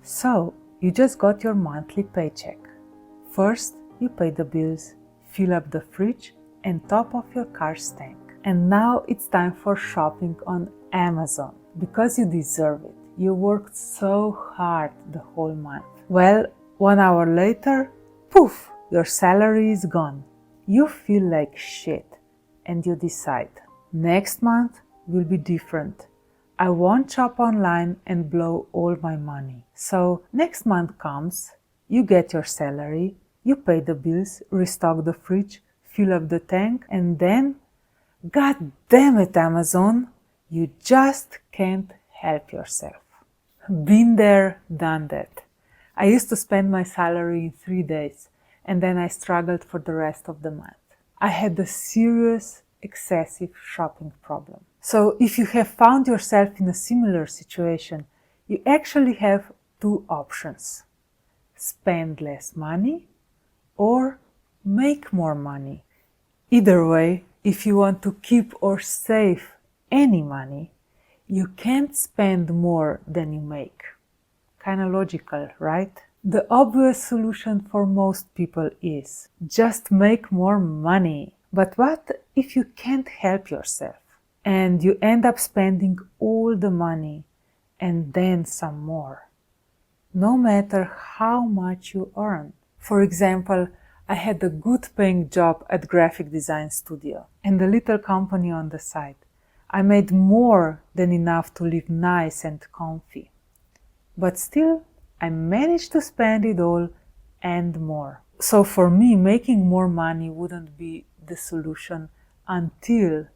So, you just got your monthly paycheck. First, you pay the bills, fill up the fridge and top off your car's tank. And now it's time for shopping on Amazon. Because you deserve it. You worked so hard the whole month. Well, 1 hour later, poof, your salary is gone. You feel like shit and you decide, next month will be different. I won't shop online and blow all my money. So next month comes, you get your salary, you pay the bills, restock the fridge, fill up the tank, and then, god damn it, Amazon, you just can't help yourself. Been there, done that. I used to spend my salary in 3 days, and then I struggled for the rest of the month. I had a serious, excessive shopping problem. So if you have found yourself in a similar situation, you actually have 2 options. Spend less money or make more money. Either way, if you want to keep or save any money, you can't spend more than you make. Kind of logical, right? The obvious solution for most people is just make more money. But what if you can't help yourself and you end up spending all the money and then some more, no matter how much you earn? For example, I had a good paying job at graphic design studio and a little company on the side. I made more than enough to live nice and comfy. But still, I managed to spend it all and more. So for me, making more money wouldn't be the solution until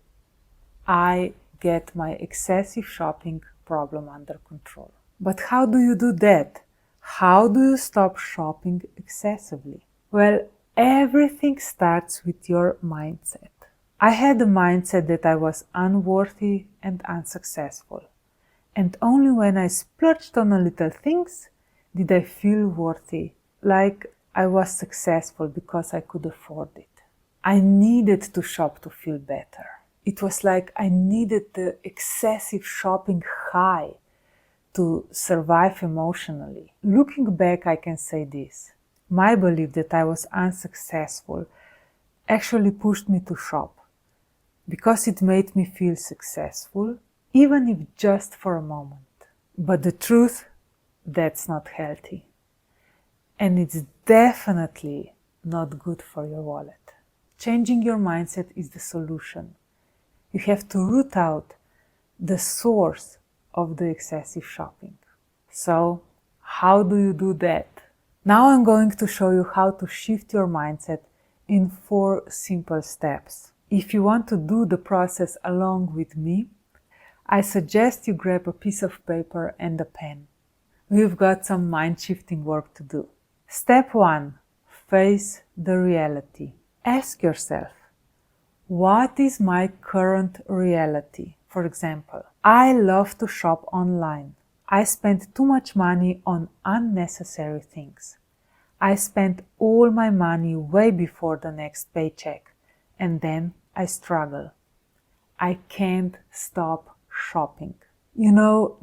I get my excessive shopping problem under control. But how do you do that? How do you stop shopping excessively? Well, everything starts with your mindset. I had a mindset that I was unworthy and unsuccessful. And only when I splurged on a little things did I feel worthy, like I was successful because I could afford it. I needed to shop to feel better. It was like I needed the excessive shopping high to survive emotionally. Looking back, I can say this. My belief that I was unsuccessful actually pushed me to shop because it made me feel successful, even if just for a moment. But the truth, that's not healthy. And it's definitely not good for your wallet. Changing your mindset is the solution. You have to root out the source of the excessive shopping. So, how do you do that? Now I'm going to show you how to shift your mindset in 4 simple steps. If you want to do the process along with me, I suggest you grab a piece of paper and a pen. We've got some mind-shifting work to do. Step 1. Face the reality. Ask yourself, what is my current reality? For example, I love to shop online. I spend too much money on unnecessary things. I spend all my money way before the next paycheck, and then I struggle. I can't stop shopping.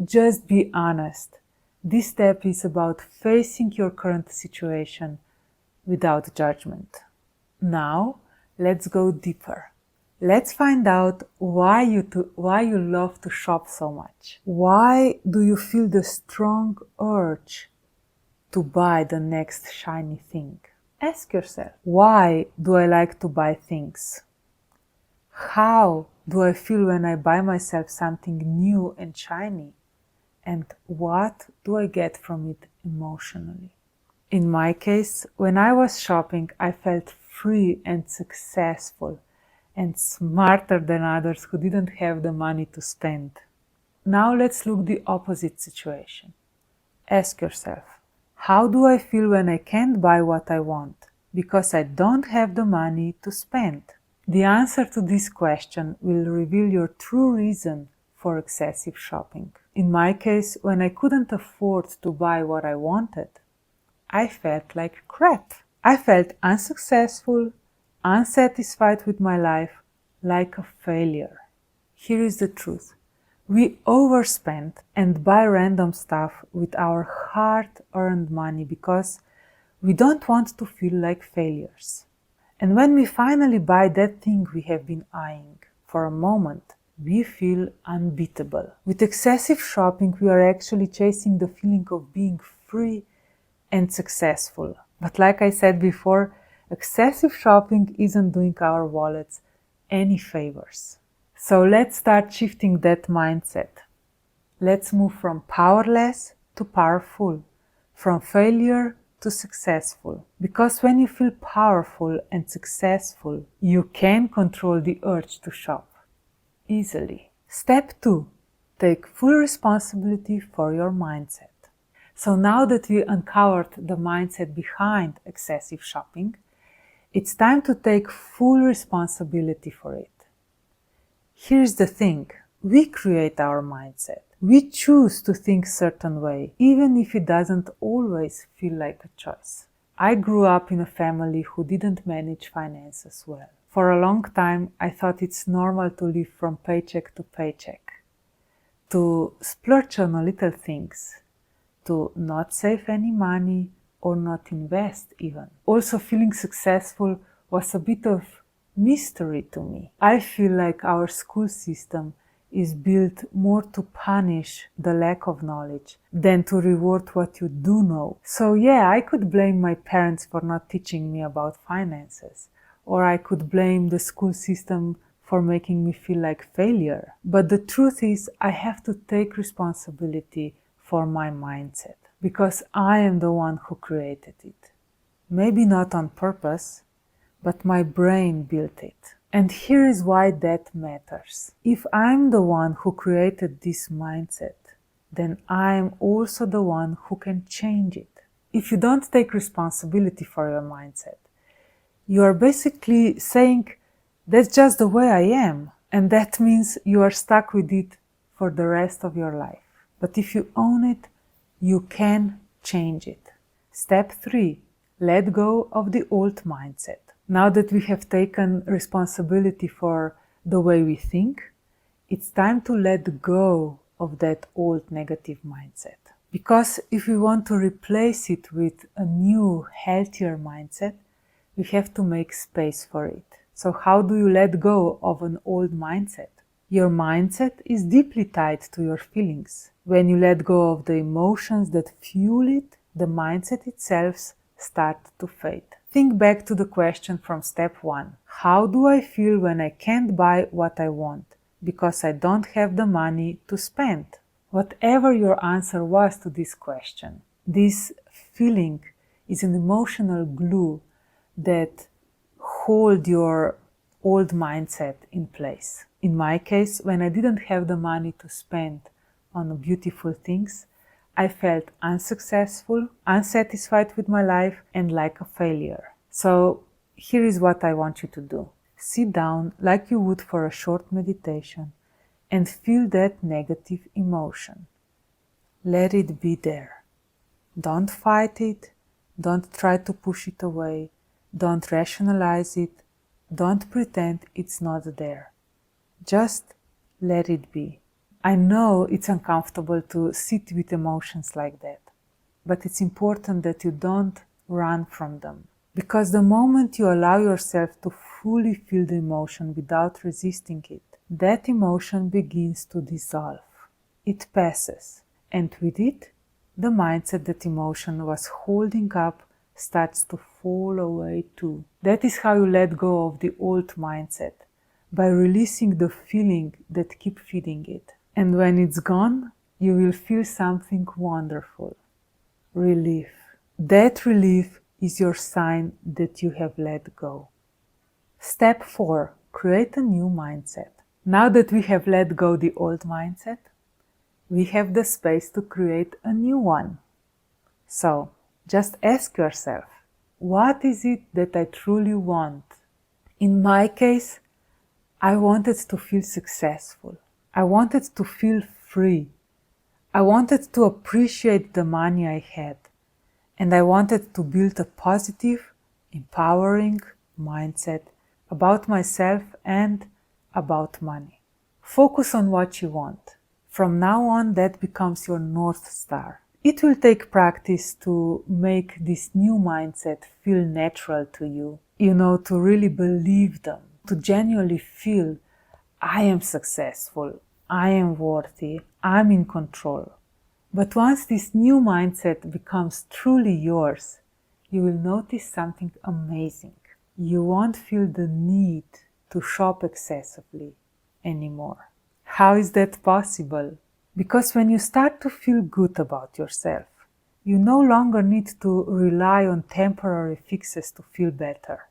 Just be honest. This step is about facing your current situation without judgment. Now, let's go deeper. Let's find out why you love to shop so much. Why do you feel the strong urge to buy the next shiny thing? Ask yourself, why do I like to buy things? How do I feel when I buy myself something new and shiny? And what do I get from it emotionally? In my case, when I was shopping, I felt free and successful and smarter than others who didn't have the money to spend. Now let's look the opposite situation. Ask yourself, how do I feel when I can't buy what I want because I don't have the money to spend? The answer to this question will reveal your true reason for excessive shopping. In my case, when I couldn't afford to buy what I wanted, I felt like crap. I felt unsuccessful, unsatisfied with my life, like a failure. Here is the truth. We overspend and buy random stuff with our hard-earned money because we don't want to feel like failures. And when we finally buy that thing we have been eyeing for a moment, we feel unbeatable. With excessive shopping, we are actually chasing the feeling of being free and successful. But like I said before, excessive shopping isn't doing our wallets any favors. So let's start shifting that mindset. Let's move from powerless to powerful, from failure to successful. Because when you feel powerful and successful, you can control the urge to shop easily. Step 2. Take full responsibility for your mindset. So now that we uncovered the mindset behind excessive shopping, it's time to take full responsibility for it. Here's the thing. We create our mindset. We choose to think a certain way, even if it doesn't always feel like a choice. I grew up in a family who didn't manage finances well. For a long time, I thought it's normal to live from paycheck to paycheck, to splurge on little things, to not save any money or not invest even. Also, feeling successful was a bit of mystery to me. I feel like our school system is built more to punish the lack of knowledge than to reward what you do know. So yeah, I could blame my parents for not teaching me about finances, or I could blame the school system for making me feel like failure. But the truth is, I have to take responsibility for my mindset, because I am the one who created it. Maybe not on purpose, but my brain built it. And here is why that matters. If I'm the one who created this mindset, then I am also the one who can change it. If you don't take responsibility for your mindset, you are basically saying, that's just the way I am. And that means you are stuck with it for the rest of your life. But if you own it, you can change it. Step 3. Let go of the old mindset. Now that we have taken responsibility for the way we think, it's time to let go of that old negative mindset. Because if we want to replace it with a new, healthier mindset, we have to make space for it. So how do you let go of an old mindset? Your mindset is deeply tied to your feelings. When you let go of the emotions that fuel it, the mindset itself starts to fade. Think back to the question from step 1. How do I feel when I can't buy what I want because I don't have the money to spend? Whatever your answer was to this question, this feeling is an emotional glue that holds your old mindset in place. In my case, when I didn't have the money to spend on beautiful things, I felt unsuccessful, unsatisfied with my life, and like a failure. So here is what I want you to do. Sit down like you would for a short meditation and feel that negative emotion. Let it be there. Don't fight it. Don't try to push it away. Don't rationalize it. Don't pretend it's not there. Just let it be. I know it's uncomfortable to sit with emotions like that, but it's important that you don't run from them. Because the moment you allow yourself to fully feel the emotion without resisting it, that emotion begins to dissolve. It passes, and with it, the mindset that emotion was holding up starts to fall away too. That is how you let go of the old mindset, by releasing the feeling that keeps feeding it. And when it's gone, you will feel something wonderful. Relief. That relief is your sign that you have let go. Step 4. Create a new mindset. Now that we have let go the old mindset, we have the space to create a new one. So, just ask yourself, what is it that I truly want? In my case, I wanted to feel successful. I wanted to feel free. I wanted to appreciate the money I had. And I wanted to build a positive, empowering mindset about myself and about money. Focus on what you want. From now on, that becomes your North Star. It will take practice to make this new mindset feel natural to you, to really believe them, to genuinely feel, I am successful, I am worthy, I'm in control. But once this new mindset becomes truly yours, you will notice something amazing. You won't feel the need to shop excessively anymore. How is that possible? Because when you start to feel good about yourself, you no longer need to rely on temporary fixes to feel better.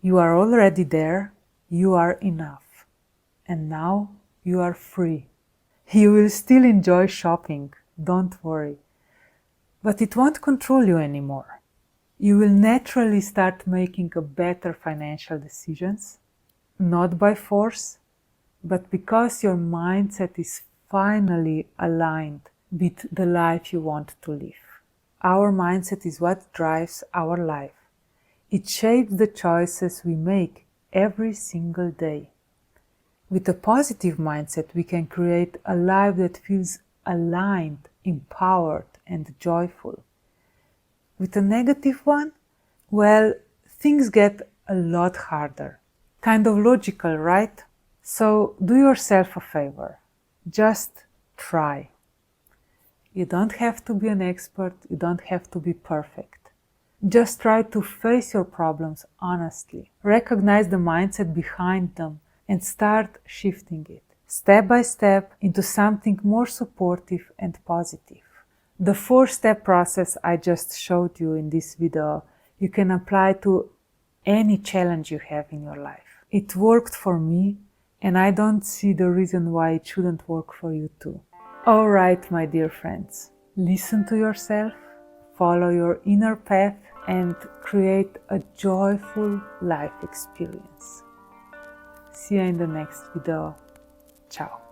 You are already there, you are enough, and now you are free. You will still enjoy shopping, don't worry, but it won't control you anymore. You will naturally start making better financial decisions, not by force, but because your mindset is finally aligned with the life you want to live. Our mindset is what drives our life. It shapes the choices we make every single day. With a positive mindset, we can create a life that feels aligned, empowered, and joyful. With a negative one, well, things get a lot harder. Kind of logical, right? So do yourself a favor. Just try. You don't have to be an expert, you don't have to be perfect. Just try to face your problems honestly. Recognize the mindset behind them and start shifting it, step by step, into something more supportive and positive. The 4-step process I just showed you in this video, you can apply to any challenge you have in your life. It worked for me, and I don't see the reason why it shouldn't work for you too. Alright, my dear friends, listen to yourself, follow your inner path, and create a joyful life experience. See you in the next video. Ciao.